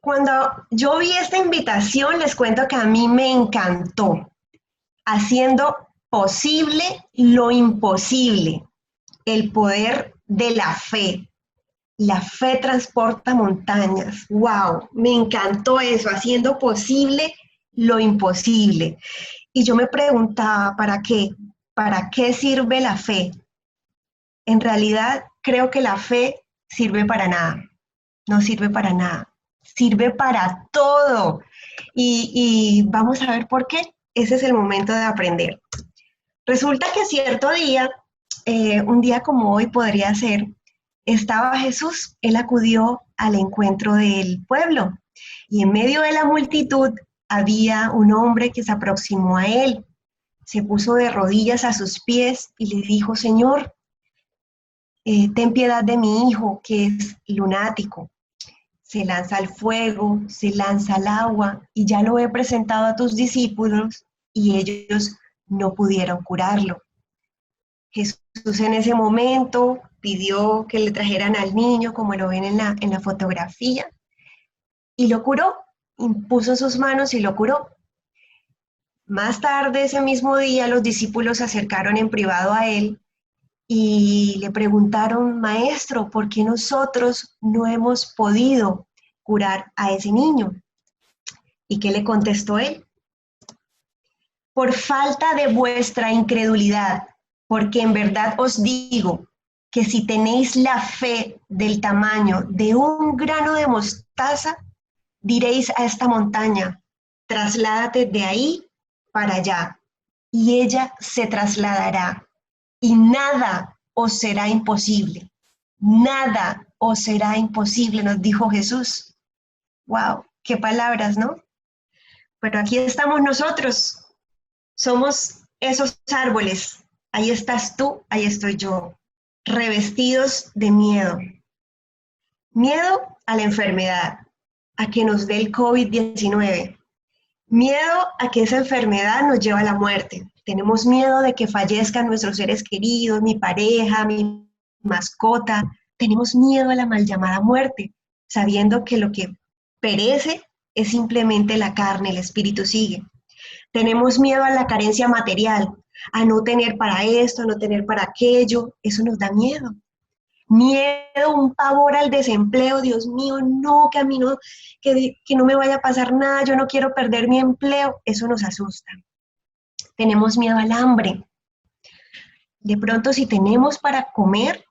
Cuando yo vi esta invitación, les cuento que a mí me encantó, haciendo posible lo imposible, el poder de la fe. La fe transporta montañas. ¡Wow! Me encantó eso, haciendo posible lo imposible. Y yo me preguntaba, ¿para qué? ¿Para qué sirve la fe? En realidad, creo que la fe sirve para nada, no sirve para nada, sirve para todo. Y vamos a ver por qué. Ese es el momento de aprender. Resulta que cierto día, un día como hoy podría ser, estaba Jesús, él acudió al encuentro del pueblo y en medio de la multitud había un hombre que se aproximó a él, se puso de rodillas a sus pies y le dijo, Señor, ten piedad de mi hijo que es lunático. Se lanza al fuego, se lanza al agua y ya lo he presentado a tus discípulos y ellos no pudieron curarlo. Jesús en ese momento pidió que le trajeran al niño, como lo ven en la fotografía, y lo curó, impuso sus manos y lo curó. Más tarde, ese mismo día, los discípulos se acercaron en privado a él y le preguntaron, Maestro, ¿por qué nosotros no hemos podido curar a ese niño? ¿Y qué le contestó él? Por falta de vuestra incredulidad, porque en verdad os digo que si tenéis la fe del tamaño de un grano de mostaza, diréis a esta montaña, trasládate de ahí para allá, y ella se trasladará, y nada os será imposible. Nada os será imposible, nos dijo Jesús. ¡Wow! ¡Qué palabras!, ¿no? Pero aquí estamos nosotros. Somos esos árboles. Ahí estás tú, ahí estoy yo, revestidos de miedo. Miedo a la enfermedad, a que nos dé el COVID-19. Miedo a que esa enfermedad nos lleve a la muerte. Tenemos miedo de que fallezcan nuestros seres queridos, mi pareja, mi mascota. Tenemos miedo a la mal llamada muerte, sabiendo que lo que perece es simplemente la carne, el espíritu sigue. Tenemos miedo a la carencia material, a no tener para esto, no tener para aquello. Eso nos da miedo. Miedo, un pavor al desempleo. Dios mío, no, que a mí no, que no me vaya a pasar nada, yo no quiero perder mi empleo. Eso nos asusta. Tenemos miedo al hambre. De pronto, si tenemos para comer,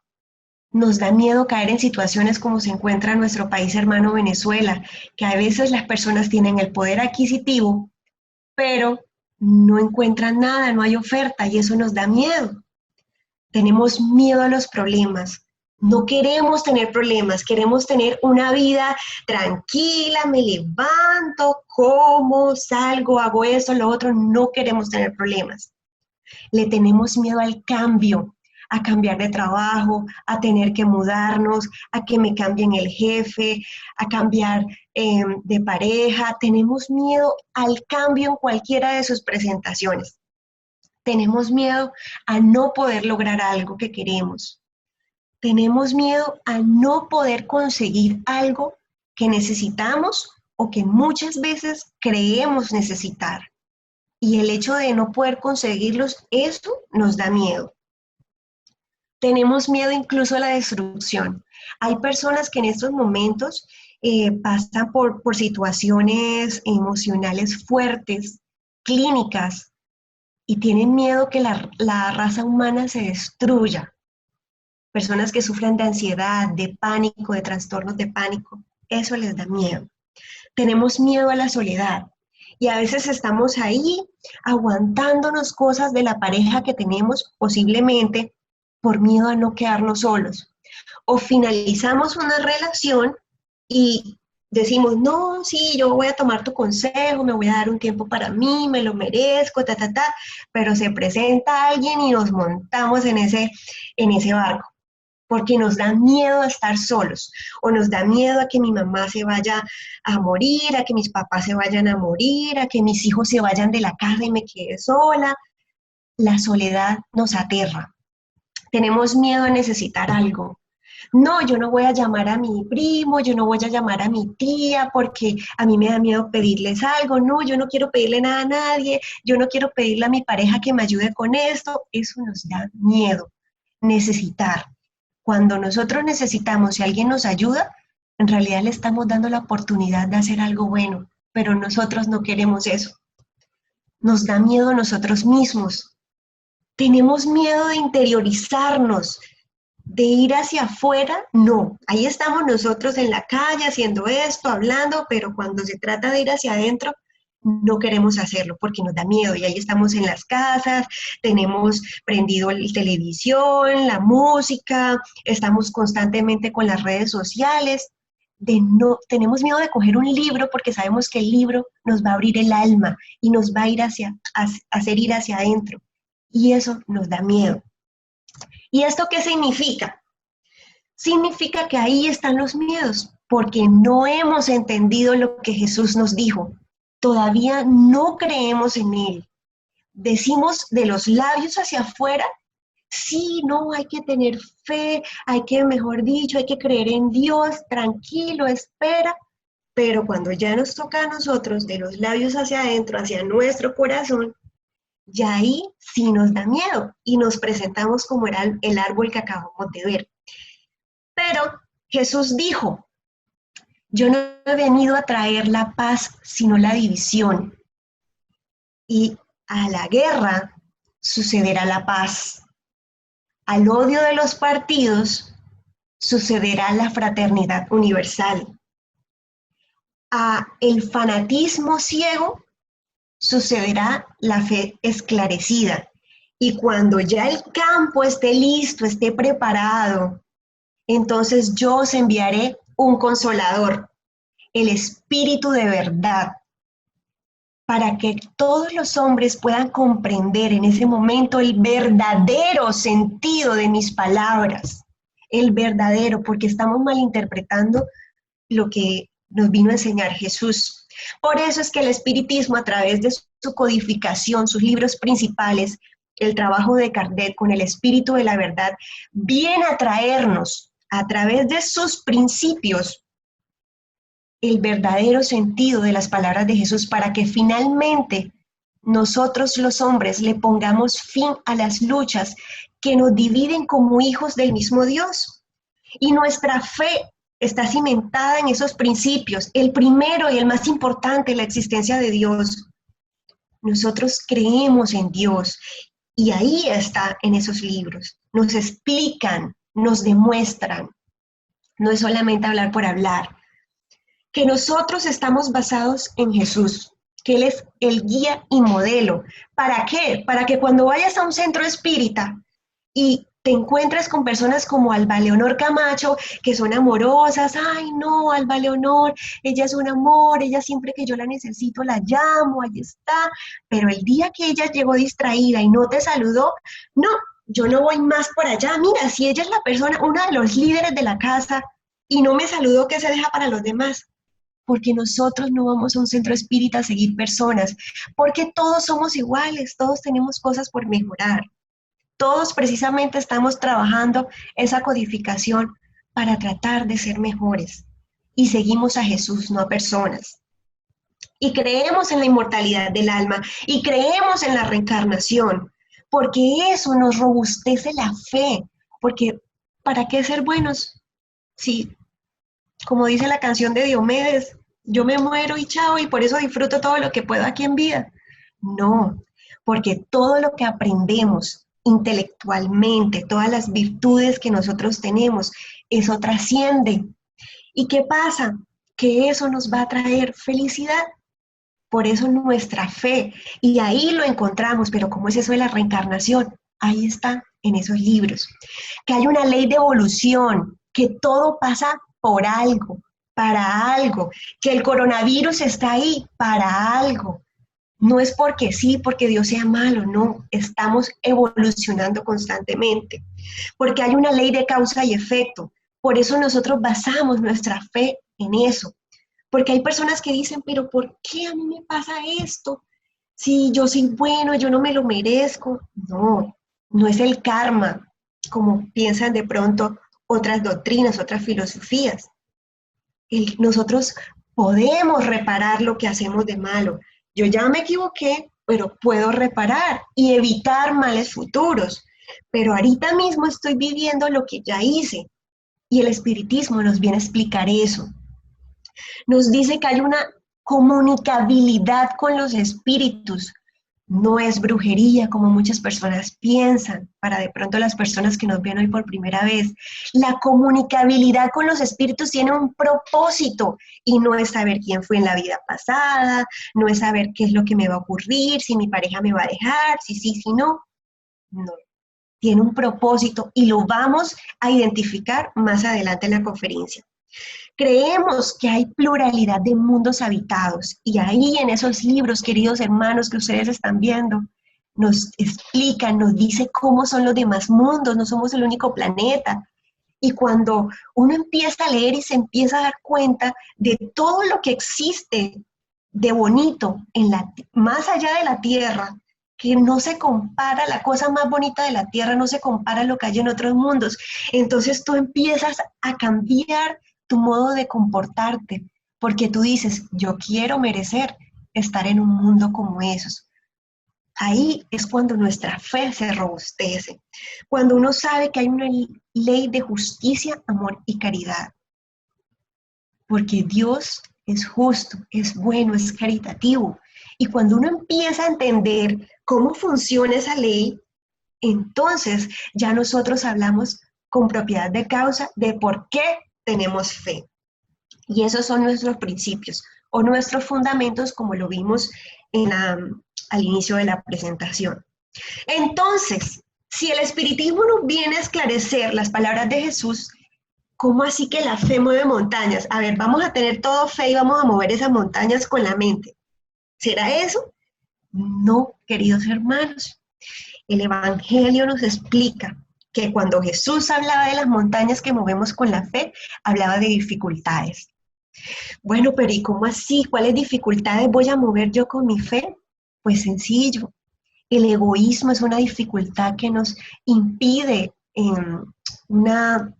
nos da miedo caer en situaciones como se encuentra nuestro país hermano Venezuela, que a veces las personas tienen el poder adquisitivo, pero no encuentran nada, no hay oferta y eso nos da miedo. Tenemos miedo a los problemas. No queremos tener problemas, queremos tener una vida tranquila, me levanto, como, salgo, hago esto, lo otro, no queremos tener problemas. Le tenemos miedo al cambio, a cambiar de trabajo, a tener que mudarnos, a que me cambien el jefe, a cambiar de pareja. Tenemos miedo al cambio en cualquiera de sus presentaciones. Tenemos miedo a no poder lograr algo que queremos. Tenemos miedo a no poder conseguir algo que necesitamos o que muchas veces creemos necesitar. Y el hecho de no poder conseguirlos, eso nos da miedo. Tenemos miedo incluso a la destrucción. Hay personas que en estos momentos pasan por situaciones emocionales fuertes, clínicas, y tienen miedo que la raza humana se destruya. Personas que sufren de ansiedad, de pánico, de trastornos de pánico, eso les da miedo. Tenemos miedo a la soledad y a veces estamos ahí aguantándonos cosas de la pareja que tenemos posiblemente por miedo a no quedarnos solos. O finalizamos una relación y decimos, no, sí, yo voy a tomar tu consejo, me voy a dar un tiempo para mí, me lo merezco, pero se presenta alguien y nos montamos en ese barco, porque nos da miedo a estar solos, o nos da miedo a que mi mamá se vaya a morir, a que mis papás se vayan a morir, a que mis hijos se vayan de la casa y me quede sola. La soledad nos aterra. Tenemos miedo a necesitar algo. No, yo no voy a llamar a mi primo, yo no voy a llamar a mi tía porque a mí me da miedo pedirles algo. No, yo no quiero pedirle nada a nadie, yo no quiero pedirle a mi pareja que me ayude con esto. Eso nos da miedo, necesitar. Cuando nosotros necesitamos y alguien nos ayuda, en realidad le estamos dando la oportunidad de hacer algo bueno, pero nosotros no queremos eso. Nos da miedo a nosotros mismos. Tenemos miedo de interiorizarnos, de ir hacia afuera. No, ahí estamos nosotros en la calle haciendo esto, hablando, pero cuando se trata de ir hacia adentro, no queremos hacerlo porque nos da miedo y ahí estamos en las casas, tenemos prendido la televisión, la música, estamos constantemente con las redes sociales. Tenemos miedo de coger un libro porque sabemos que el libro nos va a abrir el alma y nos va a ir hacer ir hacia adentro. Y eso nos da miedo. ¿Y esto qué significa? Significa que ahí están los miedos, porque no hemos entendido lo que Jesús nos dijo. Todavía no creemos en Él. Decimos de los labios hacia afuera, sí, no, hay que tener fe, hay que, mejor dicho, hay que creer en Dios, tranquilo, espera. Pero cuando ya nos toca a nosotros, de los labios hacia adentro, hacia nuestro corazón, ya ahí sí nos da miedo y nos presentamos como era el árbol que acabamos de ver. Pero Jesús dijo, yo no he venido a traer la paz, sino la división. Y a la guerra sucederá la paz. Al odio de los partidos sucederá la fraternidad universal. A el fanatismo ciego sucederá la fe esclarecida. Y cuando ya el campo esté listo, esté preparado, entonces yo os enviaré un consolador, el Espíritu de verdad, para que todos los hombres puedan comprender en ese momento el verdadero sentido de mis palabras, el verdadero, porque estamos malinterpretando lo que nos vino a enseñar Jesús. Por eso es que el espiritismo, a través de su codificación, sus libros principales, el trabajo de Kardec con el espíritu de la verdad, viene a traernos, a través de sus principios, el verdadero sentido de las palabras de Jesús para que finalmente nosotros los hombres le pongamos fin a las luchas que nos dividen como hijos del mismo Dios. Y nuestra fe está cimentada en esos principios. El primero y el más importante, la existencia de Dios. Nosotros creemos en Dios y ahí está en esos libros. Nos explican, nos demuestran. No es solamente hablar por hablar. Que nosotros estamos basados en Jesús, que Él es el guía y modelo. ¿Para qué? Para que cuando vayas a un centro espírita y te encuentres con personas como Alba Leonor Camacho, que son amorosas, ay no, Alba Leonor, ella es un amor, ella siempre que yo la necesito la llamo, ahí está, pero el día que ella llegó distraída y no te saludó, no, yo no voy más por allá, mira, si ella es la persona, una de los líderes de la casa y no me saludó, ¿qué se deja para los demás? Porque nosotros no vamos a un centro espírita a seguir personas, porque todos somos iguales, todos tenemos cosas por mejorar. Todos precisamente estamos trabajando esa codificación para tratar de ser mejores. Y seguimos a Jesús, no a personas. Y creemos en la inmortalidad del alma y creemos en la reencarnación, porque eso nos robustece la fe. Porque ¿para qué ser buenos? Si, como dice la canción de Diomedes, yo me muero y chao, y por eso disfruto todo lo que puedo aquí en vida. No, porque todo lo que aprendemos intelectualmente, todas las virtudes que nosotros tenemos, eso trasciende. ¿Y qué pasa? Que eso nos va a traer felicidad. Por eso nuestra fe, y ahí lo encontramos, pero ¿cómo es eso de la reencarnación? Ahí está, en esos libros. Que hay una ley de evolución, que todo pasa por algo, para algo, que el coronavirus está ahí para algo. No es porque sí, porque Dios sea malo, no, estamos evolucionando constantemente, porque hay una ley de causa y efecto. Por eso nosotros basamos nuestra fe en eso. Porque hay personas que dicen, pero ¿por qué a mí me pasa esto? Si yo soy bueno, yo no me lo merezco. No, no es el karma, como piensan de pronto otras doctrinas, otras filosofías. Nosotros podemos reparar lo que hacemos de malo. Yo ya me equivoqué, pero puedo reparar y evitar males futuros. Pero ahorita mismo estoy viviendo lo que ya hice. Y el espiritismo nos viene a explicar eso. Nos dice que hay una comunicabilidad con los espíritus. No es brujería como muchas personas piensan, para de pronto las personas que nos ven hoy por primera vez. La comunicabilidad con los espíritus tiene un propósito y no es saber quién fue en la vida pasada, no es saber qué es lo que me va a ocurrir, si mi pareja me va a dejar, si sí, si no. No, tiene un propósito y lo vamos a identificar más adelante en la conferencia. Creemos que hay pluralidad de mundos habitados y ahí en esos libros, queridos hermanos, que ustedes están viendo, nos explican, nos dice cómo son los demás mundos, no somos el único planeta. Y cuando uno empieza a leer y se empieza a dar cuenta de todo lo que existe de bonito más allá de la Tierra, que no se compara, la cosa más bonita de la Tierra no se compara a lo que hay en otros mundos, entonces tú empiezas a cambiar tu modo de comportarte, porque tú dices, yo quiero merecer estar en un mundo como esos. Ahí es cuando nuestra fe se robustece, cuando uno sabe que hay una ley de justicia, amor y caridad, porque Dios es justo, es bueno, es caritativo. Y cuando uno empieza a entender cómo funciona esa ley, entonces ya nosotros hablamos con propiedad de causa de por qué tenemos fe. Y esos son nuestros principios o nuestros fundamentos, como lo vimos al inicio de la presentación. Entonces, si el espiritismo nos viene a esclarecer las palabras de Jesús, ¿cómo así que la fe mueve montañas? A ver, vamos a tener todo fe y vamos a mover esas montañas con la mente. ¿Será eso? No, queridos hermanos. El Evangelio nos explica que cuando Jesús hablaba de las montañas que movemos con la fe, hablaba de dificultades. Bueno, pero ¿y cómo así? ¿Cuáles dificultades voy a mover yo con mi fe? Pues sencillo. El egoísmo es una dificultad que nos impide un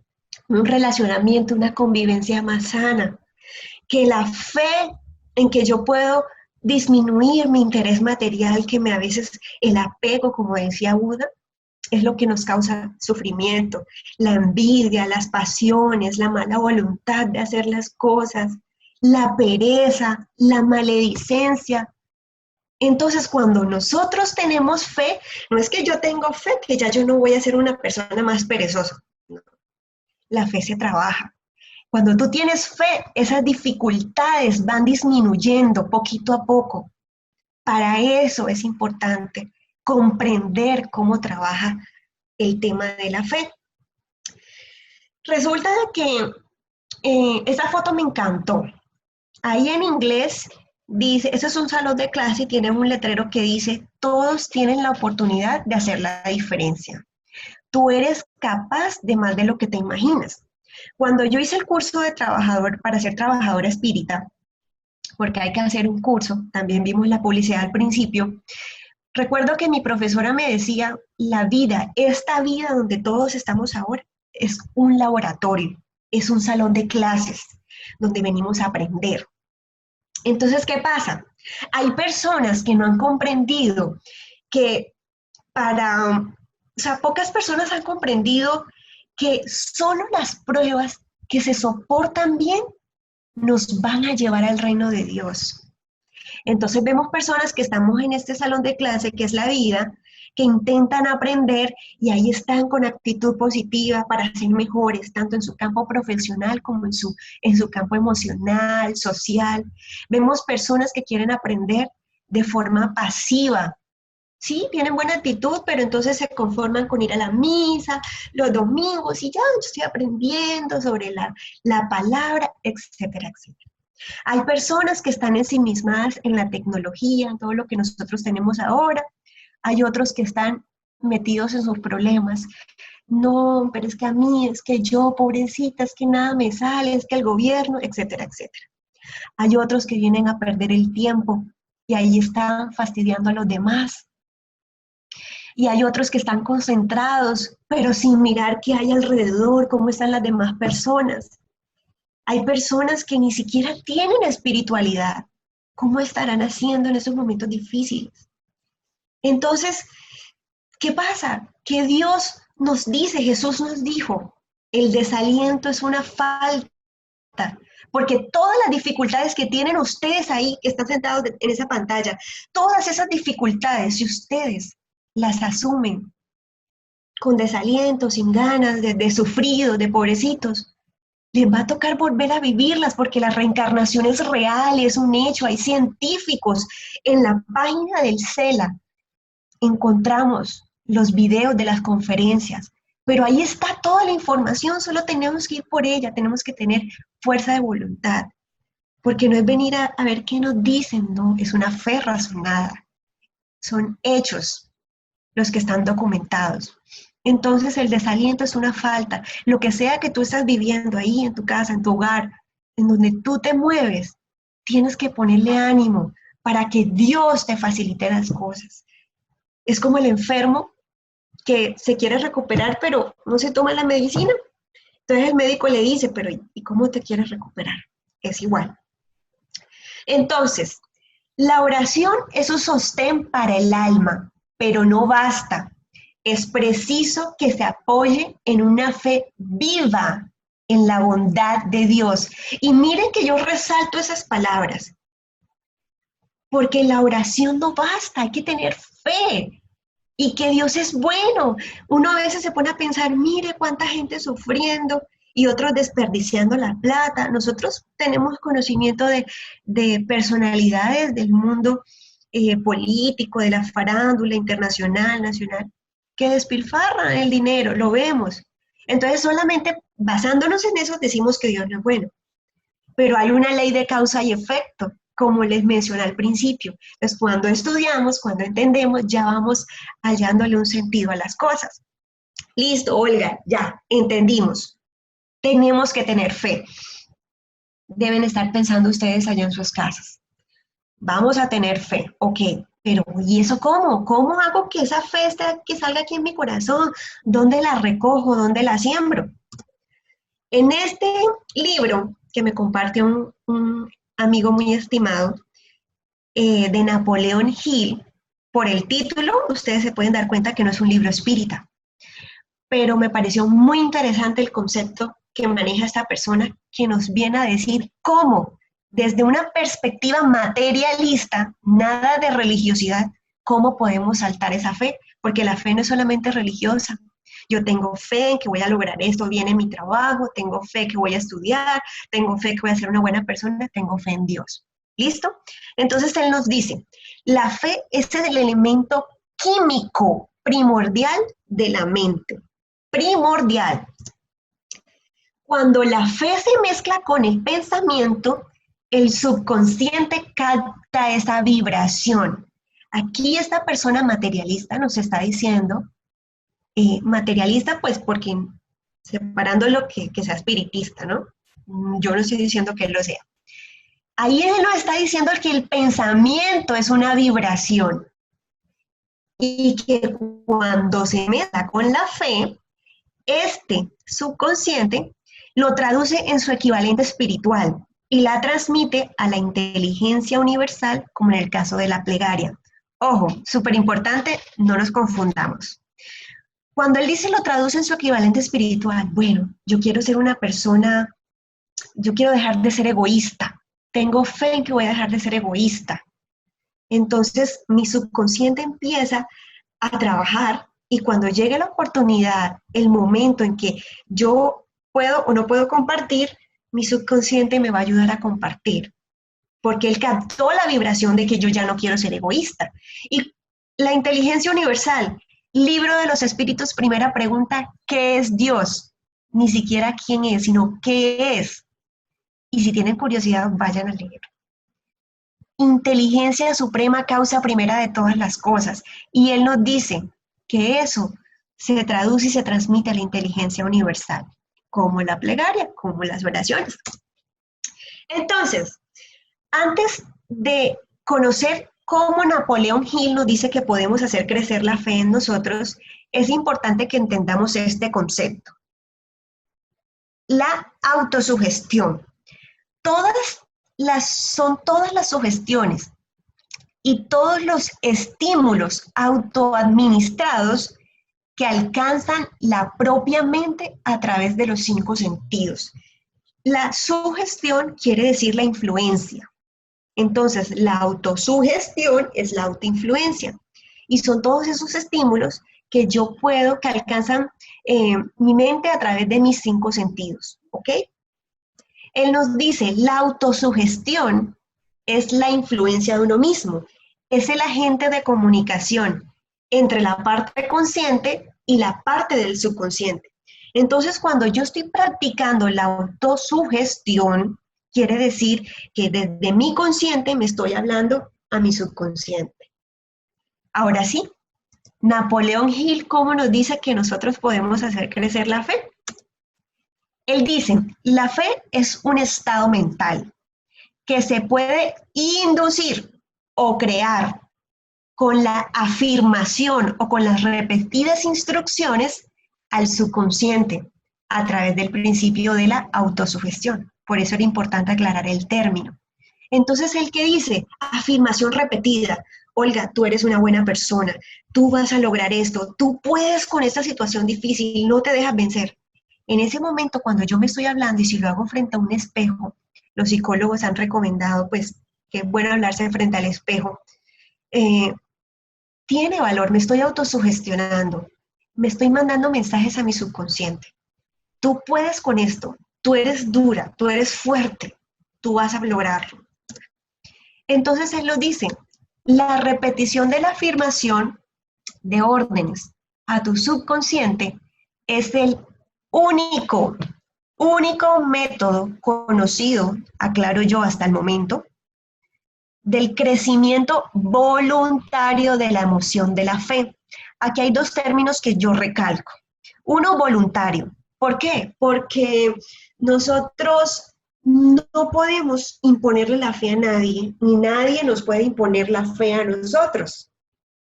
relacionamiento, una convivencia más sana. Que la fe en que yo puedo disminuir mi interés material, que a veces el apego, como decía Buda, es lo que nos causa sufrimiento, la envidia, las pasiones, la mala voluntad de hacer las cosas, la pereza, la maledicencia. Entonces, cuando nosotros tenemos fe, no es que yo tengo fe, que ya yo no voy a ser una persona más perezosa. No. La fe se trabaja. Cuando tú tienes fe, esas dificultades van disminuyendo poquito a poco. Para eso es importante comprender cómo trabaja el tema de la fe. Resulta de que esa foto me encantó. Ahí en inglés dice, eso es un salón de clase y tiene un letrero que dice, todos tienen la oportunidad de hacer la diferencia. Tú eres capaz de más de lo que te imaginas. Cuando yo hice el curso de trabajador para ser trabajadora espírita, porque hay que hacer un curso, también vimos la publicidad al principio, recuerdo que mi profesora me decía, la vida, esta vida donde todos estamos ahora, es un laboratorio, es un salón de clases donde venimos a aprender. Entonces, ¿qué pasa? Hay personas que no han comprendido que pocas personas han comprendido que solo las pruebas que se soportan bien nos van a llevar al reino de Dios. Entonces vemos personas que estamos en este salón de clase, que es la vida, que intentan aprender y ahí están con actitud positiva para ser mejores, tanto en su campo profesional como en su campo emocional, social. Vemos personas que quieren aprender de forma pasiva. Sí, tienen buena actitud, pero entonces se conforman con ir a la misa los domingos y ya, yo estoy aprendiendo sobre la palabra, etcétera, etcétera. Hay personas que están ensimismadas en la tecnología, en todo lo que nosotros tenemos ahora. Hay otros que están metidos en sus problemas. No, pero es que a mí, es que yo, pobrecita, es que nada me sale, es que el gobierno, etcétera, etcétera. Hay otros que vienen a perder el tiempo y ahí están fastidiando a los demás. y hay otros que están concentrados, pero sin mirar qué hay alrededor, cómo están las demás personas. Hay personas que ni siquiera tienen espiritualidad. ¿Cómo estarán haciendo en esos momentos difíciles? Entonces, ¿qué pasa? Que Dios nos dice, Jesús nos dijo, el desaliento es una falta, porque todas las dificultades que tienen ustedes ahí, que están sentados en esa pantalla, todas esas dificultades, si ustedes las asumen con desaliento, sin ganas, de sufridos, de pobrecitos, les va a tocar volver a vivirlas porque la reencarnación es real, es un hecho. Hay científicos en la página del CELA. Encontramos los videos de las conferencias, pero ahí está toda la información, solo tenemos que ir por ella, tenemos que tener fuerza de voluntad, porque no es venir a ver qué nos dicen, no, es una fe razonada, son hechos los que están documentados. Entonces el desaliento es una falta. Lo que sea que tú estás viviendo ahí en tu casa, en tu hogar, en donde tú te mueves, tienes que ponerle ánimo para que Dios te facilite las cosas. Es como el enfermo que se quiere recuperar, pero no se toma la medicina. Entonces el médico le dice, pero ¿y cómo te quieres recuperar? Es igual. Entonces, la oración es un sostén para el alma, pero no basta. Es preciso que se apoye en una fe viva en la bondad de Dios. Y miren que yo resalto esas palabras, porque la oración no basta, hay que tener fe y que Dios es bueno. Uno a veces se pone a pensar, mire cuánta gente sufriendo y otros desperdiciando la plata. Nosotros tenemos conocimiento de personalidades del mundo político, de la farándula internacional, nacional, que despilfarran el dinero, lo vemos. Entonces solamente basándonos en eso decimos que Dios no es bueno. Pero hay una ley de causa y efecto, como les mencioné al principio. Entonces, cuando estudiamos, cuando entendemos, ya vamos hallándole un sentido a las cosas. Listo, Olga, ya entendimos. Tenemos que tener fe. Deben estar pensando ustedes allá en sus casas. Vamos a tener fe, ok, pero ¿y eso cómo? ¿Cómo hago que esa fe que salga aquí en mi corazón? ¿Dónde la recojo? ¿Dónde la siembro? En este libro que me compartió un amigo muy estimado, de Napoleón Hill, por el título, ustedes se pueden dar cuenta que no es un libro espírita, pero me pareció muy interesante el concepto que maneja esta persona, que nos viene a decir cómo, desde una perspectiva materialista, nada de religiosidad, cómo podemos saltar esa fe, porque la fe no es solamente religiosa. Yo tengo fe en que voy a lograr esto bien en mi trabajo, tengo fe que voy a estudiar, tengo fe que voy a ser una buena persona, tengo fe en Dios. ¿Listo? Entonces él nos dice, la fe es el elemento químico primordial de la mente. Primordial. Cuando la fe se mezcla con el pensamiento, el subconsciente capta esa vibración. Aquí esta persona materialista nos está diciendo, materialista pues porque separando lo que sea espiritista, ¿no? Yo no estoy diciendo que él lo sea. Ahí él nos está diciendo que el pensamiento es una vibración y que cuando se mezcla con la fe, este subconsciente lo traduce en su equivalente espiritual y la transmite a la inteligencia universal, como en el caso de la plegaria. Ojo, súper importante, no nos confundamos. Cuando él dice lo traduce en su equivalente espiritual, bueno, yo quiero ser una persona, yo quiero dejar de ser egoísta, tengo fe en que voy a dejar de ser egoísta. Entonces mi subconsciente empieza a trabajar y cuando llegue la oportunidad, el momento en que yo puedo o no puedo compartir, mi subconsciente me va a ayudar a compartir, porque él captó la vibración de que yo ya no quiero ser egoísta. Y la inteligencia universal, libro de los espíritus, primera pregunta, ¿qué es Dios? Ni siquiera quién es, sino qué es. Y si tienen curiosidad, vayan a leer. Inteligencia suprema, causa primera de todas las cosas. Y él nos dice que eso se traduce y se transmite a la inteligencia universal, como la plegaria, como las oraciones. Entonces, antes de conocer Como Napoleón Hill nos dice que podemos hacer crecer la fe en nosotros, es importante que entendamos este concepto. La autosugestión. Son todas las sugestiones y todos los estímulos autoadministrados que alcanzan la propia mente a través de los 5 sentidos. La sugestión quiere decir la influencia. Entonces, la autosugestión es la autoinfluencia. Y son todos esos estímulos que yo puedo, que alcanzan mi mente a través de mis 5 sentidos. ¿Ok? Él nos dice, la autosugestión es la influencia de uno mismo. Es el agente de comunicación entre la parte consciente y la parte del subconsciente. Entonces, cuando yo estoy practicando la autosugestión, quiere decir que desde mi consciente me estoy hablando a mi subconsciente. Ahora sí, Napoleón Hill, ¿cómo nos dice que nosotros podemos hacer crecer la fe? Él dice, la fe es un estado mental que se puede inducir o crear con la afirmación o con las repetidas instrucciones al subconsciente a través del principio de la autosugestión. Por eso era importante aclarar el término. Entonces, el que dice afirmación repetida, Olga, tú eres una buena persona, tú vas a lograr esto, tú puedes con esta situación difícil, no te dejas vencer. En ese momento, cuando yo me estoy hablando y si lo hago frente a un espejo, los psicólogos han recomendado, pues, que es bueno hablarse frente al espejo, tiene valor, me estoy autosugestionando, me estoy mandando mensajes a mi subconsciente. Tú puedes con esto, tú eres dura, tú eres fuerte, tú vas a lograrlo. Entonces él lo dice, la repetición de la afirmación de órdenes a tu subconsciente es el único método conocido, aclaro yo hasta el momento, del crecimiento voluntario de la emoción de la fe. Aquí hay 2 términos que yo recalco. Uno, voluntario. ¿Por qué? Porque nosotros no podemos imponerle la fe a nadie, ni nadie nos puede imponer la fe a nosotros.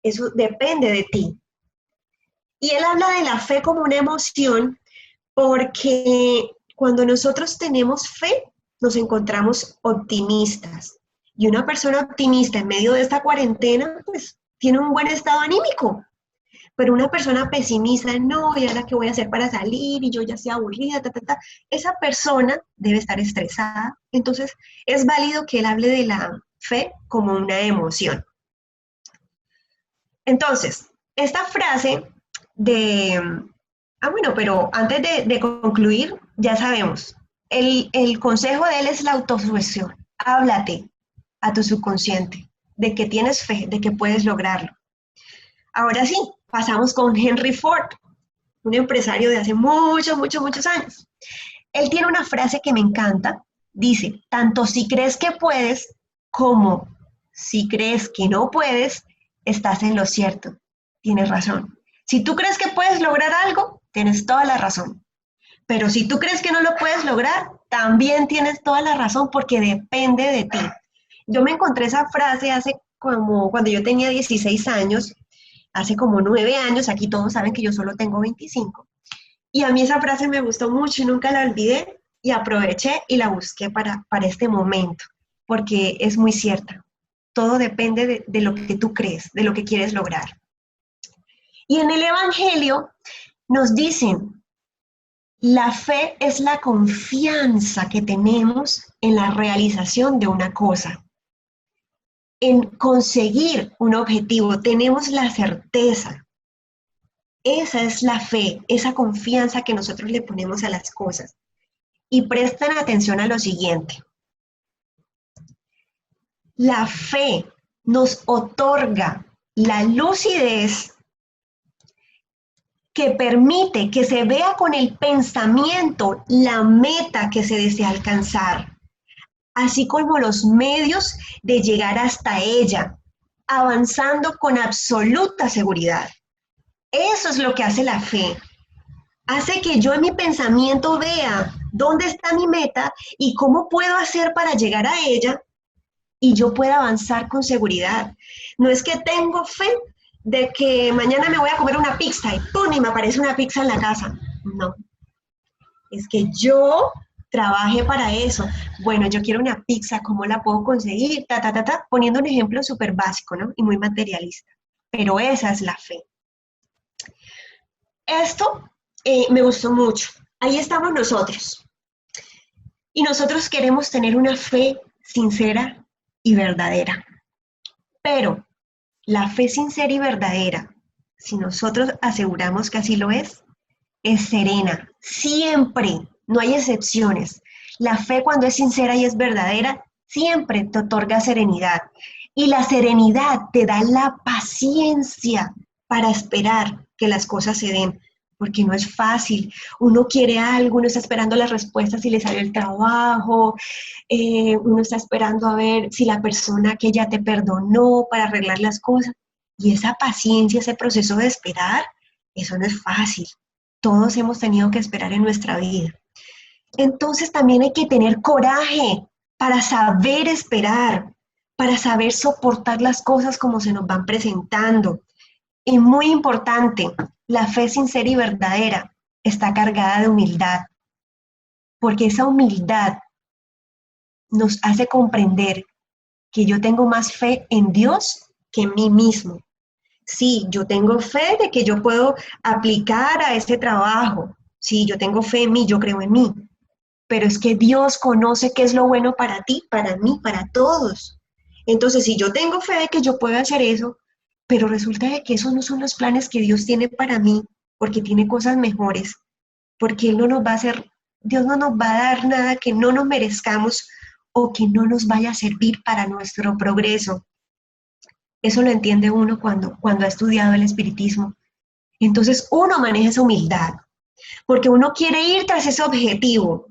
Eso depende de ti. Y él habla de la fe como una emoción porque cuando nosotros tenemos fe, nos encontramos optimistas. Y una persona optimista en medio de esta cuarentena, pues tiene un buen estado anímico. Pero una persona pesimista, no, ¿y ahora qué voy a hacer para salir? Y yo ya estoy aburrida, Esa persona debe estar estresada. Entonces, es válido que él hable de la fe como una emoción. Entonces, esta frase de... bueno, pero antes de concluir, ya sabemos, el consejo de él es la autosugestión. Háblate a tu subconsciente de que tienes fe, de que puedes lograrlo. Ahora sí, pasamos con Henry Ford, un empresario de hace muchos años. Él tiene una frase que me encanta, dice, tanto si crees que puedes como si crees que no puedes, estás en lo cierto, tienes razón. Si tú crees que puedes lograr algo, tienes toda la razón. Pero si tú crees que no lo puedes lograr, también tienes toda la razón porque depende de ti. Yo me encontré esa frase hace como cuando yo tenía 16 años, hace como 9 años, aquí todos saben que yo solo tengo 25. Y a mí esa frase me gustó mucho y nunca la olvidé y aproveché y la busqué para este momento, porque es muy cierta. Todo depende de lo que tú crees, de lo que quieres lograr. Y en el Evangelio nos dicen, la fe es la confianza que tenemos en la realización de una cosa, en conseguir un objetivo, tenemos la certeza. Esa es la fe, esa confianza que nosotros le ponemos a las cosas. Y presten atención a lo siguiente. La fe nos otorga la lucidez que permite que se vea con el pensamiento la meta que se desea alcanzar, así como los medios de llegar hasta ella, avanzando con absoluta seguridad. Eso es lo que hace la fe. Hace que yo en mi pensamiento vea dónde está mi meta y cómo puedo hacer para llegar a ella y yo pueda avanzar con seguridad. No es que tengo fe de que mañana me voy a comer una pizza y ¡pum! Y me aparece una pizza en la casa. No, es que yo trabajé para eso. Bueno, yo quiero una pizza, ¿cómo la puedo conseguir? Ta, ta, ta, ta, poniendo un ejemplo súper básico, ¿no? Y muy materialista. Pero esa es la fe. Esto me gustó mucho. Ahí estamos nosotros. Y nosotros queremos tener una fe sincera y verdadera. Pero la fe sincera y verdadera, si nosotros aseguramos que así lo es serena, siempre, no hay excepciones. La fe cuando es sincera y es verdadera, siempre te otorga serenidad. Y la serenidad te da la paciencia para esperar que las cosas se den, porque no es fácil. Uno quiere algo, uno está esperando las respuestas si le salió el trabajo, uno está esperando a ver si la persona que ya te perdonó para arreglar las cosas. Y esa paciencia, ese proceso de esperar, eso no es fácil. Todos hemos tenido que esperar en nuestra vida. Entonces también hay que tener coraje para saber esperar, para saber soportar las cosas como se nos van presentando. Y muy importante, la fe sincera y verdadera está cargada de humildad, porque esa humildad nos hace comprender que yo tengo más fe en Dios que en mí mismo. Sí, yo tengo fe de que yo puedo aplicar a ese trabajo. Sí, yo tengo fe en mí, yo creo en mí. Pero es que Dios conoce qué es lo bueno para ti, para mí, para todos. Entonces, si yo tengo fe de que yo puedo hacer eso, pero resulta de que esos no son los planes que Dios tiene para mí, porque tiene cosas mejores, porque Él no nos va a hacer, Dios no nos va a dar nada que no nos merezcamos o que no nos vaya a servir para nuestro progreso. Eso lo entiende uno cuando ha estudiado el espiritismo. Entonces uno maneja esa humildad, porque uno quiere ir tras ese objetivo,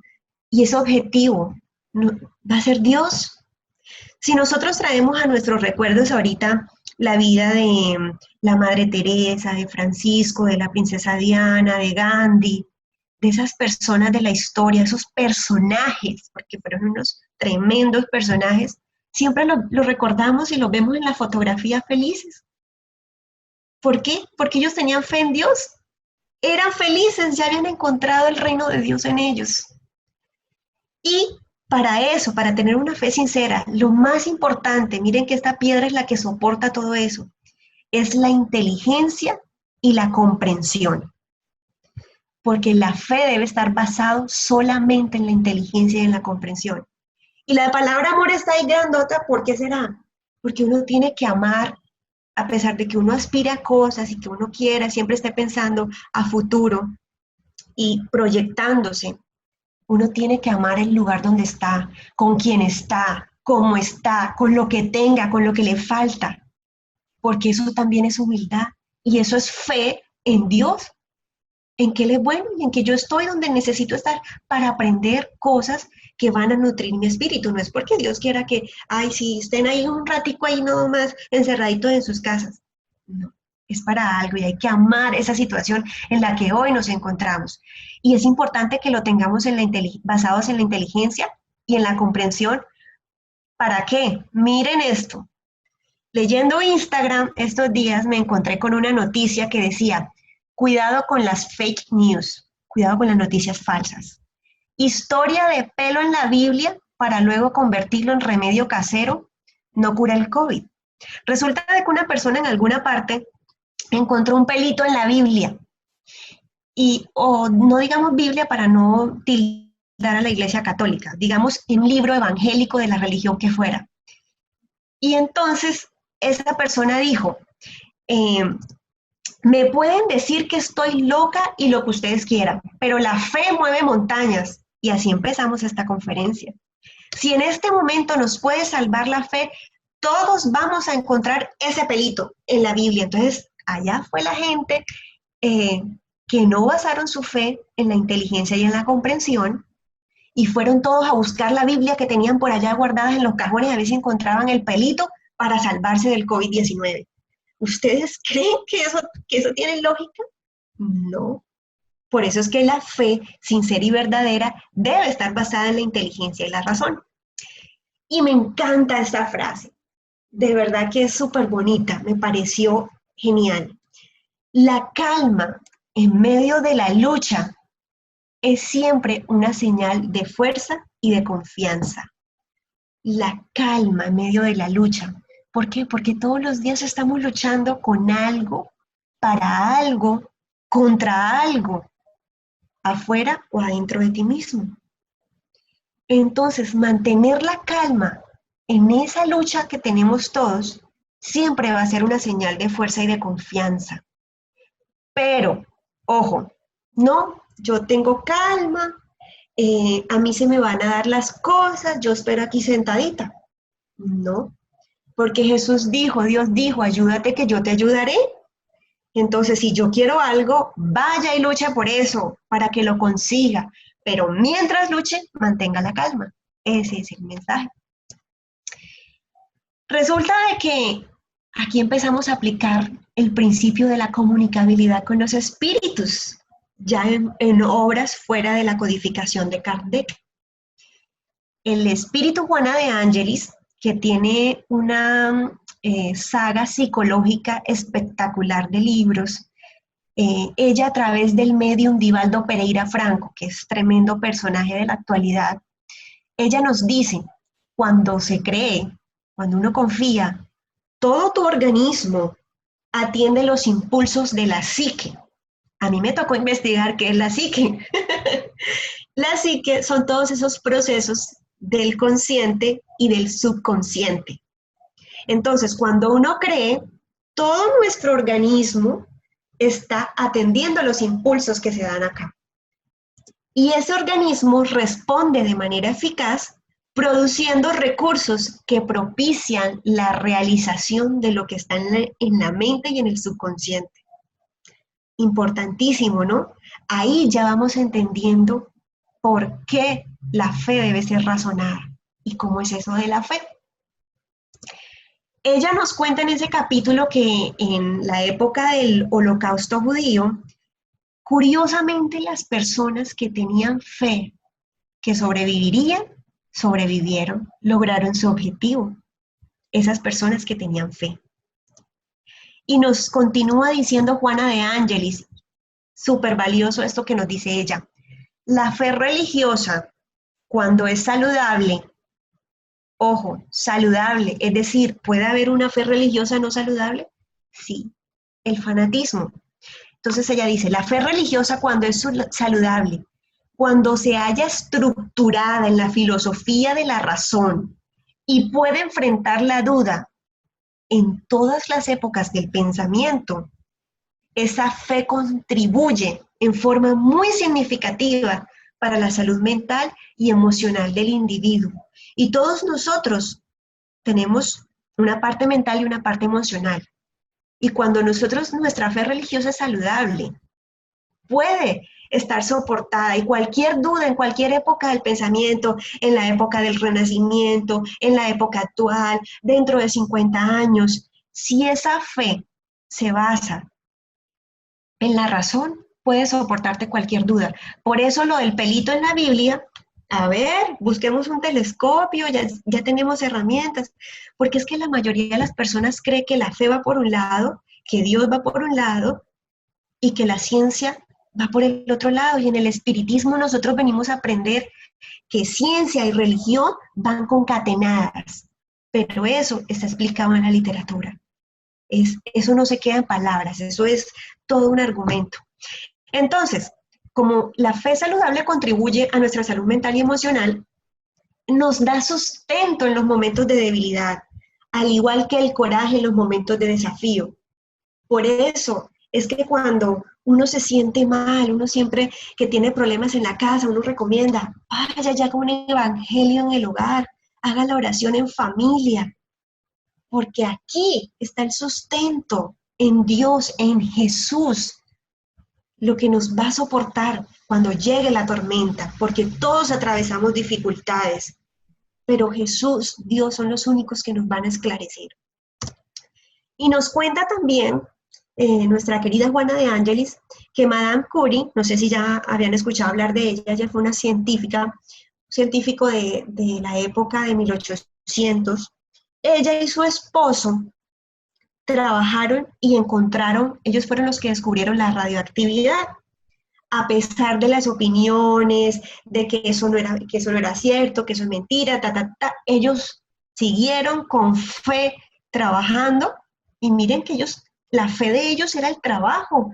y ese objetivo va a ser Dios. Si nosotros traemos a nuestros recuerdos ahorita la vida de la Madre Teresa, de Francisco, de la princesa Diana, de Gandhi, de esas personas de la historia, esos personajes, porque fueron unos tremendos personajes, siempre lo recordamos y los vemos en la fotografía felices. ¿Por qué? Porque ellos tenían fe en Dios, eran felices, ya habían encontrado el reino de Dios en ellos. Y para eso, para tener una fe sincera, lo más importante, miren que esta piedra es la que soporta todo eso, es la inteligencia y la comprensión. Porque la fe debe estar basado solamente en la inteligencia y en la comprensión. Y la palabra amor está ahí grandota, ¿por qué será? Porque uno tiene que amar, a pesar de que uno aspire a cosas y que uno quiera, siempre esté pensando a futuro y proyectándose. Uno tiene que amar el lugar donde está, con quien está, cómo está, con lo que tenga, con lo que le falta, porque eso también es humildad y eso es fe en Dios, en que Él es bueno y en que yo estoy donde necesito estar para aprender cosas que van a nutrir mi espíritu. No es porque Dios quiera que, ay, sí, estén ahí un ratico ahí nomás encerraditos en sus casas. No, es para algo y hay que amar esa situación en la que hoy nos encontramos. Y es importante que lo tengamos basados en la inteligencia y en la comprensión. ¿Para qué? Miren esto. Leyendo Instagram estos días me encontré con una noticia que decía, cuidado con las fake news, cuidado con las noticias falsas. Historia de pelo en la Biblia para luego convertirlo en remedio casero no cura el COVID. Resulta de que una persona en alguna parte encontró un pelito en la Biblia y, o no digamos Biblia para no tildar a la Iglesia Católica, digamos en un libro evangélico de la religión que fuera. Y entonces esa persona dijo, eh, me pueden decir que estoy loca y lo que ustedes quieran, pero la fe mueve montañas. Y así empezamos esta conferencia. Si en este momento nos puede salvar la fe, todos vamos a encontrar ese pelito en la Biblia. Entonces, allá fue la gente eh, que no basaron su fe en la inteligencia y en la comprensión, y fueron todos a buscar la Biblia que tenían por allá guardadas en los cajones a ver si encontraban el pelito para salvarse del COVID-19. ¿Ustedes creen que eso tiene lógica? No. Por eso es que la fe sincera y verdadera debe estar basada en la inteligencia y la razón. Y me encanta esta frase. De verdad que es súper bonita, me pareció genial. La calma en medio de la lucha es siempre una señal de fuerza y de confianza. La calma en medio de la lucha. ¿Por qué? Porque todos los días estamos luchando con algo, para algo, contra algo, afuera o adentro de ti mismo. Entonces, mantener la calma en esa lucha que tenemos todos siempre va a ser una señal de fuerza y de confianza. Pero, ojo, no, yo tengo calma, a mí se me van a dar las cosas, yo espero aquí sentadita. No, porque Jesús dijo, Dios dijo, ayúdate que yo te ayudaré. Entonces, si yo quiero algo, vaya y luche por eso, para que lo consiga. Pero mientras luche, mantenga la calma. Ese es el mensaje. Resulta de que aquí empezamos a aplicar el principio de la comunicabilidad con los espíritus, ya en obras fuera de la codificación de Kardec. El espíritu Juana de Ángelis, que tiene una saga psicológica espectacular de libros, ella a través del medium Divaldo Pereira Franco, que es tremendo personaje de la actualidad, ella nos dice, cuando se cree, cuando uno confía, todo tu organismo atiende los impulsos de la psique. A mí me tocó investigar qué es la psique. La psique son todos esos procesos del consciente y del subconsciente. Entonces, cuando uno cree, todo nuestro organismo está atendiendo a los impulsos que se dan acá. Y ese organismo responde de manera eficaz, produciendo recursos que propician la realización de lo que está en la mente y en el subconsciente. Importantísimo, ¿no? Ahí ya vamos entendiendo por qué la fe debe ser razonada y cómo es eso de la fe. Ella nos cuenta en ese capítulo que en la época del Holocausto judío, curiosamente las personas que tenían fe, que sobrevivirían, sobrevivieron, lograron su objetivo. Esas personas que tenían fe. Y nos continúa diciendo Juana de Ángelis, súper valioso esto que nos dice ella. La fe religiosa, cuando es saludable, ojo, saludable, es decir, ¿puede haber una fe religiosa no saludable? Sí, el fanatismo. Entonces ella dice, la fe religiosa cuando es saludable, cuando se halla estructurada en la filosofía de la razón y puede enfrentar la duda en todas las épocas del pensamiento, esa fe contribuye en forma muy significativa para la salud mental y emocional del individuo. Y todos nosotros tenemos una parte mental y una parte emocional. Y cuando nuestra fe religiosa es saludable, puede estar soportada y cualquier duda en cualquier época del pensamiento, en la época del Renacimiento, en la época actual, dentro de 50 años, si esa fe se basa en la razón, puede soportarte cualquier duda. Por eso lo del pelito en la Biblia, a ver, busquemos un telescopio, ya tenemos herramientas, porque es que la mayoría de las personas cree que la fe va por un lado, que Dios va por un lado y que la ciencia va por el otro lado. Y en el espiritismo nosotros venimos a aprender que ciencia y religión van concatenadas, pero eso está explicado en la literatura. Eso no se queda en palabras, eso es todo un argumento. Entonces, como la fe saludable contribuye a nuestra salud mental y emocional, nos da sustento en los momentos de debilidad, al igual que el coraje en los momentos de desafío. Por eso es que cuando uno se siente mal, uno siempre que tiene problemas en la casa, uno recomienda, vaya ya con un evangelio en el hogar, haga la oración en familia, porque aquí está el sustento en Dios, en Jesús, lo que nos va a soportar cuando llegue la tormenta, porque todos atravesamos dificultades, pero Jesús, Dios son los únicos que nos van a esclarecer. Y nos cuenta también nuestra querida Juana de Ángelis, que Madame Curie, no sé si ya habían escuchado hablar de ella, ella fue una científico de la época de 1800 1900, ella y su esposo trabajaron y encontraron, ellos fueron los que descubrieron la radioactividad, a pesar de las opiniones, de que eso no era cierto, que eso es mentira, ellos siguieron con fe trabajando y miren que ellos, la fe de ellos era el trabajo,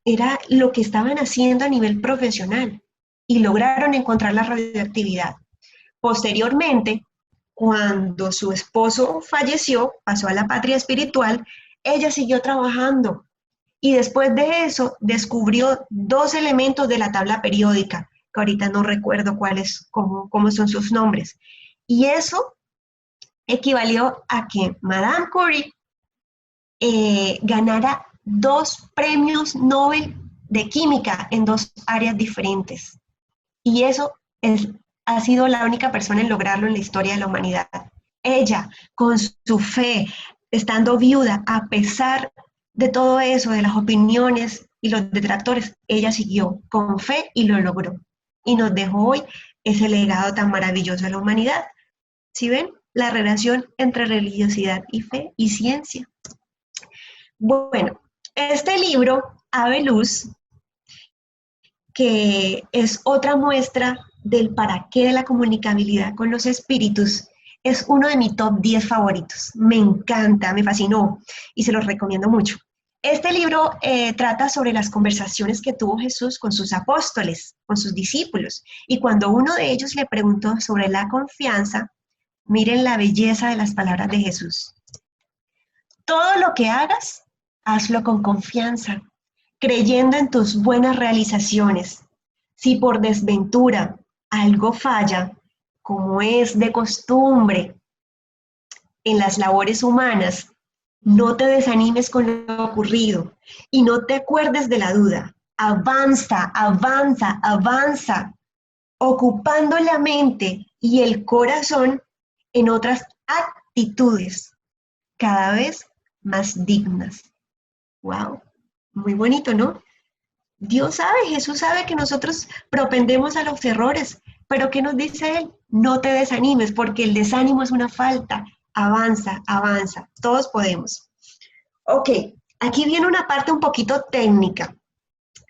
era lo que estaban haciendo a nivel profesional y lograron encontrar la radioactividad. Posteriormente, cuando su esposo falleció, pasó a la patria espiritual, ella siguió trabajando y después de eso descubrió dos elementos de la tabla periódica, que ahorita no recuerdo cuáles, cómo son sus nombres. Y eso equivalió a que Madame Curie ganara 2 premios Nobel de química en 2 áreas diferentes. Y eso ha sido la única persona en lograrlo en la historia de la humanidad. Ella, con su fe, estando viuda, a pesar de todo eso, de las opiniones y los detractores, ella siguió con fe y lo logró. Y nos dejó hoy ese legado tan maravilloso a la humanidad. ¿Sí ven? La relación entre religiosidad y fe y ciencia. Bueno, este libro, Ave Luz, que es otra muestra del para qué de la comunicabilidad con los espíritus, es uno de mis top 10 favoritos. Me encanta, me fascinó y se los recomiendo mucho. Este libro trata sobre las conversaciones que tuvo Jesús con sus apóstoles, con sus discípulos. Y cuando uno de ellos le preguntó sobre la confianza, miren la belleza de las palabras de Jesús. Todo lo que hagas, hazlo con confianza, creyendo en tus buenas realizaciones. Si por desventura algo falla, como es de costumbre en las labores humanas, no te desanimes con lo ocurrido y no te acuerdes de la duda. Avanza, avanza, avanza, ocupando la mente y el corazón en otras actitudes cada vez más dignas. ¡Wow! Muy bonito, ¿no? Dios sabe, Jesús sabe que nosotros propendemos a los errores, pero ¿qué nos dice Él? No te desanimes, porque el desánimo es una falta. Avanza, avanza, todos podemos. Ok, aquí viene una parte un poquito técnica.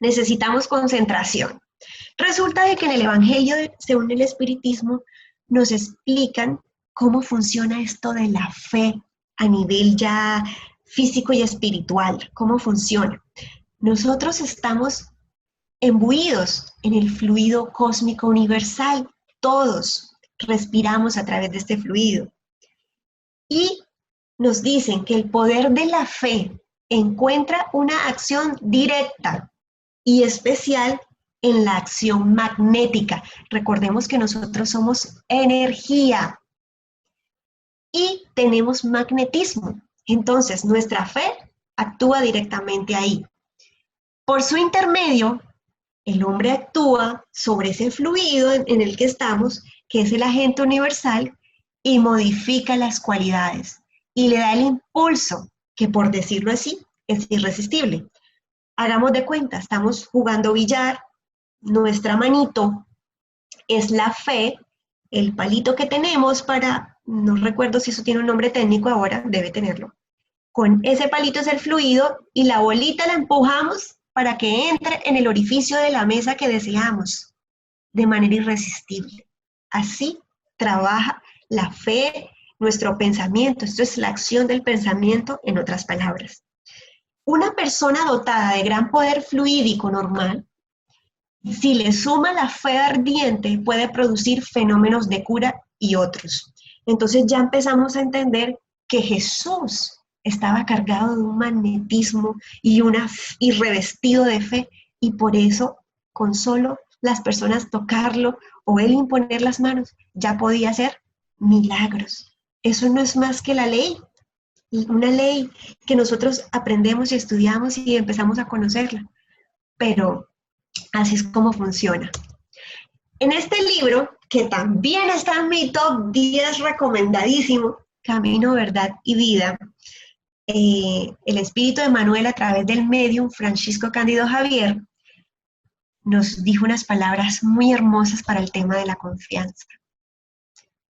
Necesitamos concentración. Resulta de que en el Evangelio, según el Espiritismo, nos explican cómo funciona esto de la fe a nivel ya físico y espiritual, cómo funciona. Nosotros estamos imbuidos en el fluido cósmico universal. Todos respiramos a través de este fluido. Y nos dicen que el poder de la fe encuentra una acción directa y especial en la acción magnética. Recordemos que nosotros somos energía y tenemos magnetismo. Entonces, nuestra fe actúa directamente ahí. Por su intermedio, el hombre actúa sobre ese fluido en el que estamos, que es el agente universal, y modifica las cualidades y le da el impulso, que por decirlo así, es irresistible. Hagamos de cuenta, estamos jugando billar, nuestra manito es la fe, el palito que tenemos para, no recuerdo si eso tiene un nombre técnico ahora, debe tenerlo. Con ese palito es el fluido y la bolita la empujamos para que entre en el orificio de la mesa que deseamos, de manera irresistible. Así trabaja la fe, nuestro pensamiento. Esto es la acción del pensamiento, en otras palabras. Una persona dotada de gran poder fluídico normal, si le suma la fe ardiente, puede producir fenómenos de cura y otros. Entonces ya empezamos a entender que Jesús estaba cargado de un magnetismo y revestido de fe, y por eso con solo las personas tocarlo o él imponer las manos, ya podía hacer milagros. Eso no es más que la ley, una ley que nosotros aprendemos y estudiamos y empezamos a conocerla, pero así es como funciona. En este libro, que también está en mi top 10 recomendadísimo, Camino, Verdad y Vida, el espíritu de Manuel a través del medium Francisco Cándido Javier nos dijo unas palabras muy hermosas para el tema de la confianza.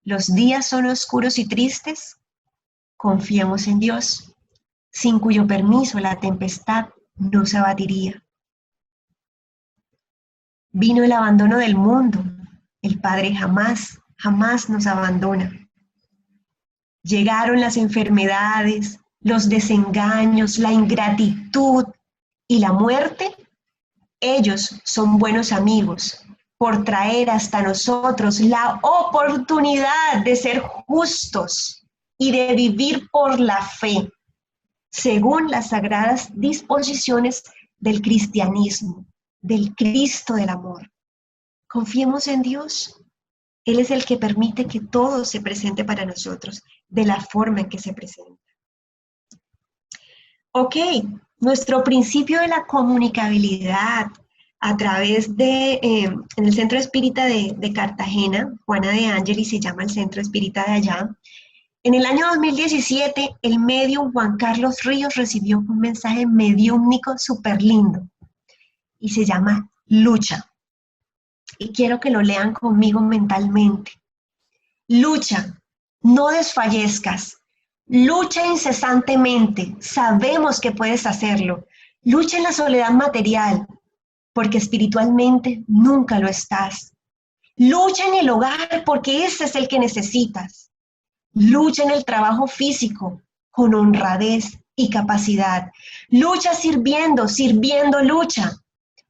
Los días son oscuros y tristes. Confiemos en Dios, sin cuyo permiso la tempestad no se abatiría. Vino el abandono del mundo. El Padre jamás, jamás nos abandona. Llegaron las enfermedades, los desengaños, la ingratitud y la muerte. Ellos son buenos amigos por traer hasta nosotros la oportunidad de ser justos y de vivir por la fe, según las sagradas disposiciones del cristianismo, del Cristo del amor. Confiemos en Dios. Él es el que permite que todo se presente para nosotros de la forma en que se presenta. Ok, nuestro principio de la comunicabilidad a través de, en el Centro Espírita de Cartagena, Juana de Ángelis se llama el Centro Espírita de allá. En el año 2017, el medium Juan Carlos Ríos recibió un mensaje mediúmnico súper lindo y se llama Lucha. Y quiero que lo lean conmigo mentalmente. Lucha, no desfallezcas. Lucha incesantemente. Sabemos que puedes hacerlo. Lucha en la soledad material, porque espiritualmente nunca lo estás. Lucha en el hogar, porque ese es el que necesitas. Lucha en el trabajo físico, con honradez y capacidad. Lucha sirviendo, lucha.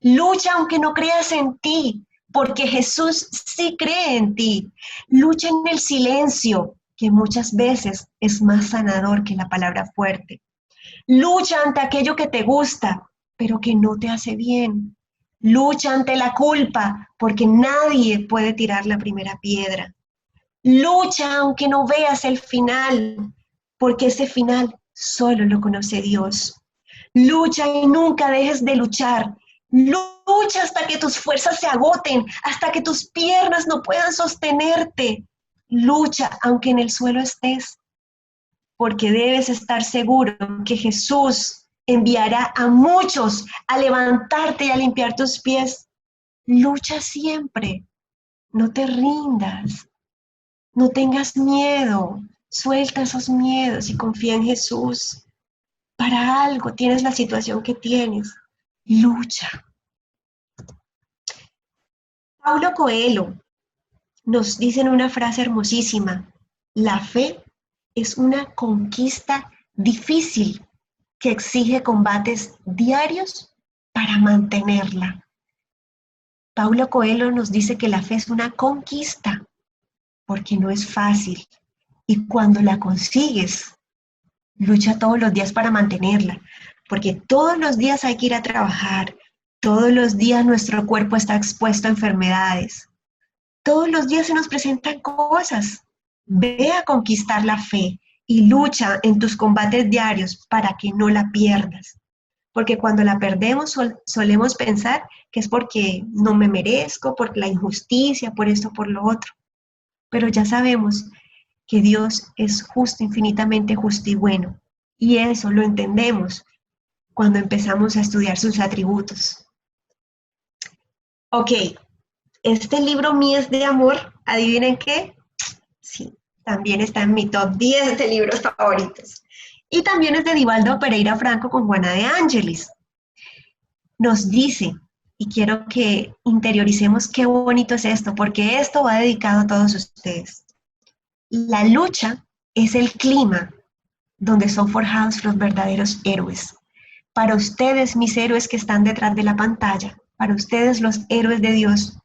Lucha aunque no creas en ti, porque Jesús sí cree en ti. Lucha en el silencio, que muchas veces es más sanador que la palabra fuerte. Lucha ante aquello que te gusta, pero que no te hace bien. Lucha ante la culpa, porque nadie puede tirar la primera piedra. Lucha aunque no veas el final, porque ese final solo lo conoce Dios. Lucha y nunca dejes de luchar. Lucha hasta que tus fuerzas se agoten, hasta que tus piernas no puedan sostenerte. Lucha aunque en el suelo estés, porque debes estar seguro que Jesús enviará a muchos a levantarte y a limpiar tus pies. Lucha siempre, no te rindas, no tengas miedo, suelta esos miedos y confía en Jesús. Para algo tienes la situación que tienes, lucha. Paulo Coelho nos dice en una frase hermosísima, la fe es una conquista difícil que exige combates diarios para mantenerla. Paulo Coelho nos dice que la fe es una conquista porque no es fácil y cuando la consigues, lucha todos los días para mantenerla, porque todos los días hay que ir a trabajar, todos los días nuestro cuerpo está expuesto a enfermedades, todos los días se nos presentan cosas. Ve a conquistar la fe y lucha en tus combates diarios para que no la pierdas. Porque cuando la perdemos solemos pensar que es porque no me merezco, por la injusticia, por esto, por lo otro. Pero ya sabemos que Dios es justo, infinitamente justo y bueno. Y eso lo entendemos cuando empezamos a estudiar sus atributos. Ok, este libro Mies de Amor, ¿adivinen qué? Sí, también está en mi top 10 de libros favoritos. Y también es de Divaldo Pereira Franco con Juana de Ángelis. Nos dice, y quiero que interioricemos qué bonito es esto, porque esto va dedicado a todos ustedes. La lucha es el clima donde son forjados los verdaderos héroes. Para ustedes, mis héroes que están detrás de la pantalla, para ustedes los héroes de Dios,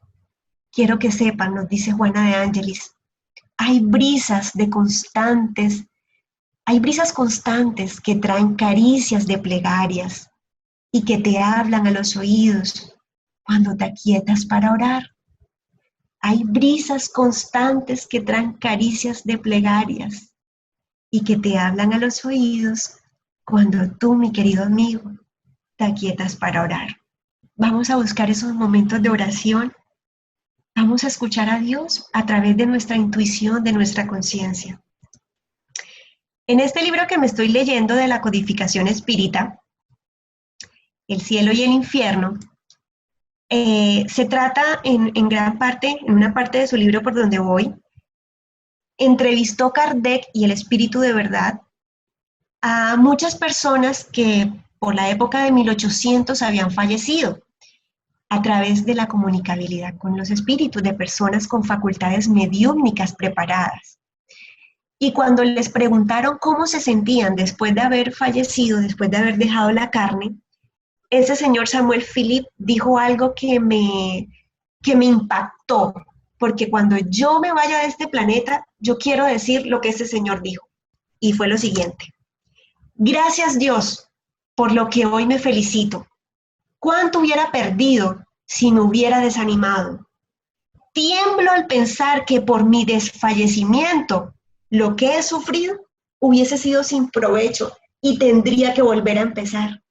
quiero que sepan, nos dice Juana de Ángelis, hay brisas constantes que traen caricias de plegarias y que te hablan a los oídos cuando te aquietas para orar. Hay brisas constantes que traen caricias de plegarias y que te hablan a los oídos cuando tú, mi querido amigo, te aquietas para orar. Vamos a buscar esos momentos de oración. Vamos a escuchar a Dios a través de nuestra intuición, de nuestra conciencia. En este libro que me estoy leyendo de la codificación espírita, El cielo y el infierno, se trata en gran parte, en una parte de su libro por donde voy, entrevistó Kardec y el Espíritu de Verdad a muchas personas que por la época de 1800 habían fallecido a través de la comunicabilidad con los espíritus de personas con facultades mediúmnicas preparadas. Y cuando les preguntaron cómo se sentían después de haber fallecido, después de haber dejado la carne, ese señor Samuel Philip dijo algo que me impactó, porque cuando yo me vaya de este planeta, yo quiero decir lo que ese señor dijo. Y fue lo siguiente: gracias Dios por lo que hoy me felicito. ¿Cuánto hubiera perdido si me hubiera desanimado? Tiemblo al pensar que por mi desfallecimiento, lo que he sufrido hubiese sido sin provecho y tendría que volver a empezar.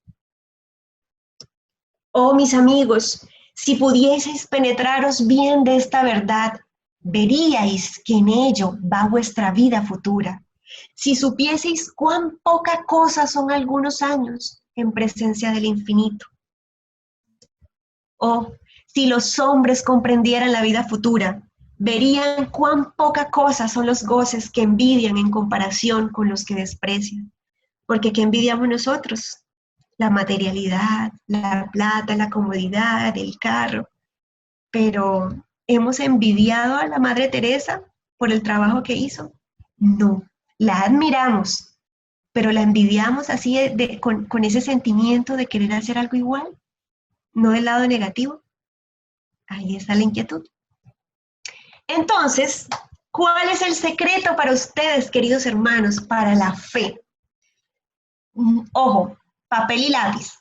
Oh, mis amigos, si pudieseis penetraros bien de esta verdad, veríais que en ello va vuestra vida futura. Si supieseis cuán poca cosa son algunos años en presencia del infinito. Oh, si los hombres comprendieran la vida futura, verían cuán poca cosa son los goces que envidian en comparación con los que desprecian. Porque ¿qué envidiamos nosotros? La materialidad, la plata, la comodidad, el carro. Pero ¿hemos envidiado a la Madre Teresa por el trabajo que hizo? No, la admiramos, pero la envidiamos así con ese sentimiento de querer hacer algo igual, no del lado negativo. Ahí está la inquietud. Entonces, ¿cuál es el secreto para ustedes, queridos hermanos, para la fe? Ojo, papel y lápiz.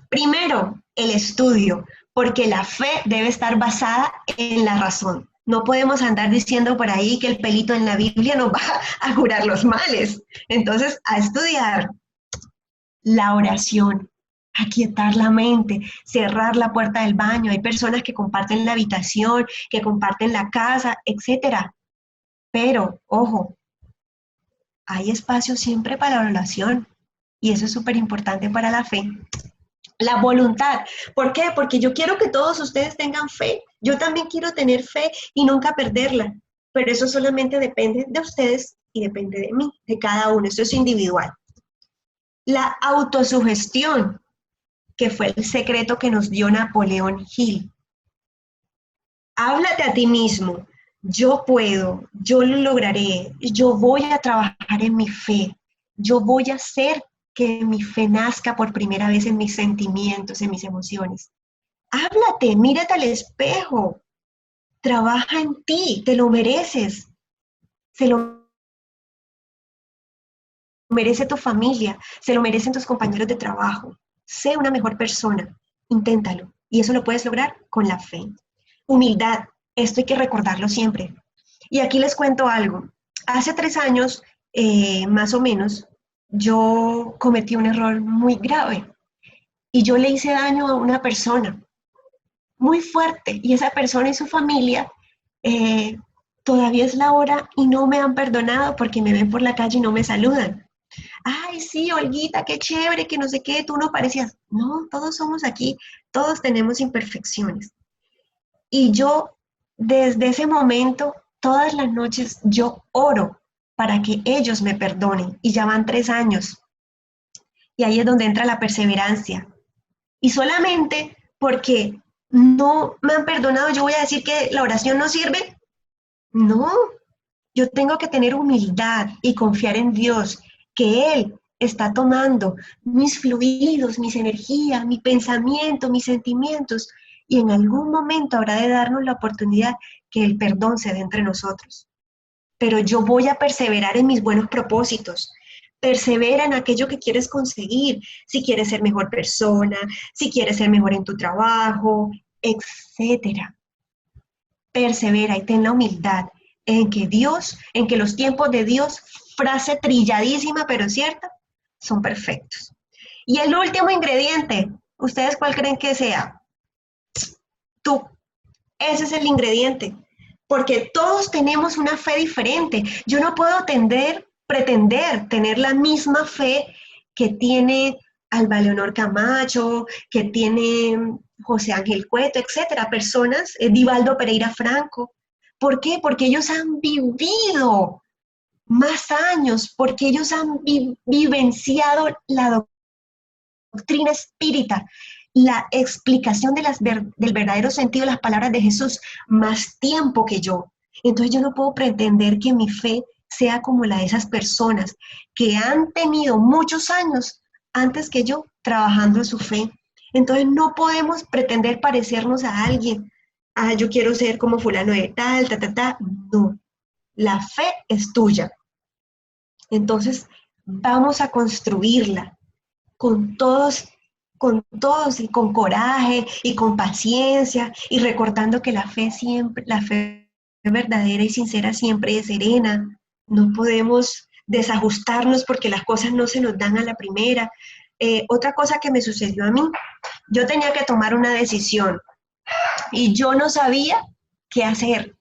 Primero, el estudio, porque la fe debe estar basada en la razón. No podemos andar diciendo por ahí que el pelito en la Biblia nos va a curar los males. Entonces, a estudiar. La oración, aquietar la mente, cerrar la puerta del baño. Hay personas que comparten la habitación, que comparten la casa, etcétera. Pero, ojo, hay espacio siempre para la oración y eso es súper importante para la fe. La voluntad. ¿Por qué? Porque yo quiero que todos ustedes tengan fe. Yo también quiero tener fe y nunca perderla. Pero eso solamente depende de ustedes y depende de mí, de cada uno. Eso es individual. La autosugestión, que fue el secreto que nos dio Napoleón Hill. Háblate a ti mismo. Yo puedo, yo lo lograré, yo voy a trabajar en mi fe, yo voy a hacer que mi fe nazca por primera vez en mis sentimientos, en mis emociones. Háblate, mírate al espejo, trabaja en ti, te lo mereces, se lo merece tu familia, se lo merecen tus compañeros de trabajo. Sé una mejor persona, inténtalo, y eso lo puedes lograr con la fe. Humildad, esto hay que recordarlo siempre. Y aquí les cuento algo. Hace 3 años, más o menos, yo cometí un error muy grave y yo le hice daño a una persona muy fuerte y esa persona y su familia todavía es la hora y no me han perdonado porque me ven por la calle y no me saludan. Ay, sí, Olguita, qué chévere, que no sé qué, tú no parecías. No, todos somos aquí, todos tenemos imperfecciones. Y yo, desde ese momento, todas las noches, yo oro para que ellos me perdonen. Y ya van 3 años. Y ahí es donde entra la perseverancia. Y solamente porque no me han perdonado, yo voy a decir que la oración no sirve. No, yo tengo que tener humildad y confiar en Dios, que Él está tomando mis fluidos, mis energías, mi pensamiento, mis sentimientos, y en algún momento habrá de darnos la oportunidad que el perdón se dé entre nosotros. Pero yo voy a perseverar en mis buenos propósitos. Persevera en aquello que quieres conseguir, si quieres ser mejor persona, si quieres ser mejor en tu trabajo, etcétera. Persevera y ten la humildad en que Dios, en que los tiempos de Dios, frase trilladísima pero cierta, son perfectos. Y el último ingrediente, ¿ustedes cuál creen que sea? Tú. Ese es el ingrediente. Porque todos tenemos una fe diferente. Yo no puedo pretender tener la misma fe que tiene Alba Leonor Camacho, que tiene José Ángel Cueto, etcétera, personas, Divaldo Pereira Franco. ¿Por qué? Porque ellos han vivido más años, porque ellos han vivenciado la doctrina espírita, la explicación de del verdadero sentido de las palabras de Jesús, más tiempo que yo. Entonces yo no puedo pretender que mi fe sea como la de esas personas que han tenido muchos años antes que yo trabajando en su fe. Entonces no podemos pretender parecernos a alguien. Ah, yo quiero ser como fulano de tal, ta, ta, ta. No, la fe es tuya. Entonces vamos a construirla con todos y con coraje y con paciencia y recordando que la fe siempre, la fe verdadera y sincera siempre es serena. No podemos desajustarnos porque las cosas no se nos dan a la primera. Otra cosa que me sucedió a mí, yo tenía que tomar una decisión y yo no sabía qué hacer.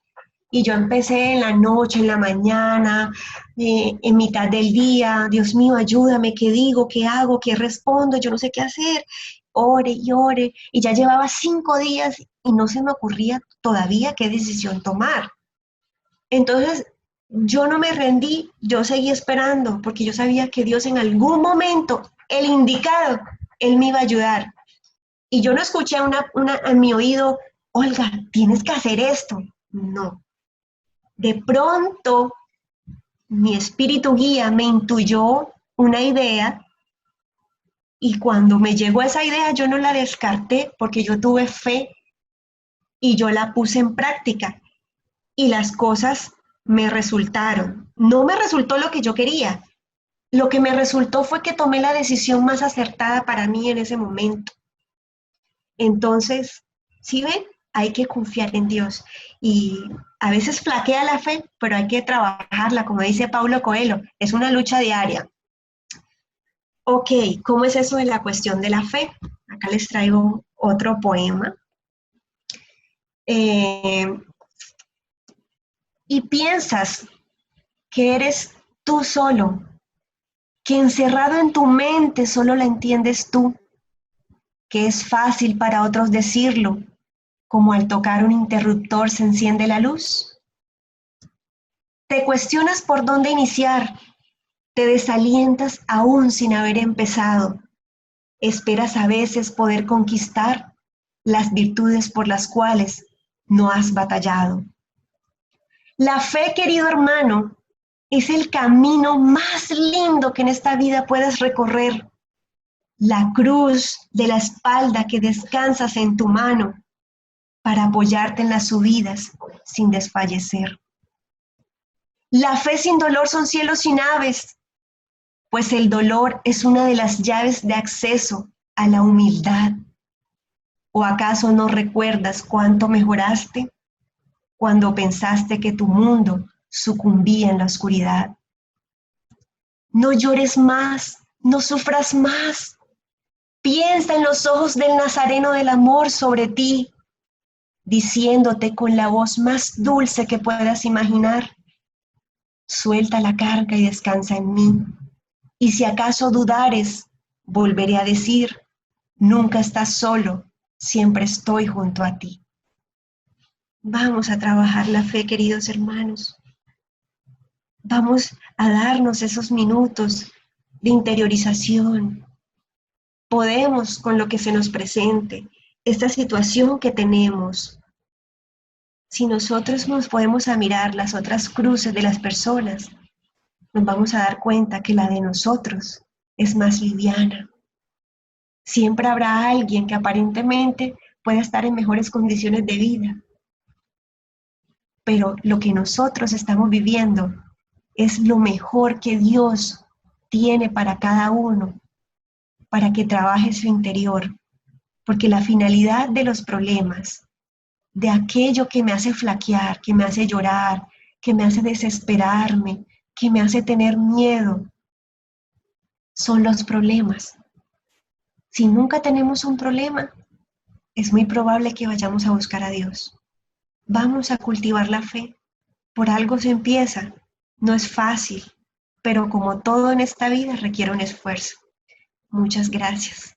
Y yo empecé en la noche, en la mañana, en mitad del día, Dios mío, ayúdame, ¿qué digo? ¿Qué hago? ¿Qué respondo? Yo no sé qué hacer. Ore y ore. Y ya llevaba 5 días y no se me ocurría todavía qué decisión tomar. Entonces, yo no me rendí, yo seguí esperando, porque yo sabía que Dios en algún momento, el indicado, Él me iba a ayudar. Y yo no escuché en mi oído, Olga, tienes que hacer esto. No. De pronto, mi espíritu guía me intuyó una idea y cuando me llegó esa idea yo no la descarté porque yo tuve fe y yo la puse en práctica y las cosas me resultaron. No me resultó lo que yo quería. Lo que me resultó fue que tomé la decisión más acertada para mí en ese momento. Entonces, ¿sí ven? Hay que confiar en Dios. Y a veces flaquea la fe, pero hay que trabajarla, como dice Paulo Coelho, es una lucha diaria. Ok, ¿cómo es eso de la cuestión de la fe? Acá les traigo otro poema. Y piensas que eres tú solo, que encerrado en tu mente solo la entiendes tú, que es fácil para otros decirlo, como al tocar un interruptor se enciende la luz. Te cuestionas por dónde iniciar, te desalientas aún sin haber empezado. Esperas a veces poder conquistar las virtudes por las cuales no has batallado. La fe, querido hermano, es el camino más lindo que en esta vida puedas recorrer. La cruz de la espalda que descansas en tu mano para apoyarte en las subidas sin desfallecer. La fe sin dolor son cielos sin aves, pues el dolor es una de las llaves de acceso a la humildad. ¿O acaso no recuerdas cuánto mejoraste cuando pensaste que tu mundo sucumbía en la oscuridad? No llores más, no sufras más. Piensa en los ojos del Nazareno del amor sobre ti, diciéndote con la voz más dulce que puedas imaginar: suelta la carga y descansa en mí. Y si acaso dudares, volveré a decir: nunca estás solo, siempre estoy junto a ti. Vamos a trabajar la fe, queridos hermanos. Vamos a darnos esos minutos de interiorización. Podemos con lo que se nos presente, esta situación que tenemos. Si nosotros nos podemos a mirar las otras cruces de las personas, nos vamos a dar cuenta que la de nosotros es más liviana. Siempre habrá alguien que aparentemente pueda estar en mejores condiciones de vida, pero lo que nosotros estamos viviendo es lo mejor que Dios tiene para cada uno, para que trabaje su interior, porque la finalidad de los problemas, de aquello que me hace flaquear, que me hace llorar, que me hace desesperarme, que me hace tener miedo, son los problemas. Si nunca tenemos un problema, es muy probable que vayamos a buscar a Dios. Vamos a cultivar la fe. Por algo se empieza. No es fácil, pero como todo en esta vida requiere un esfuerzo. Muchas gracias.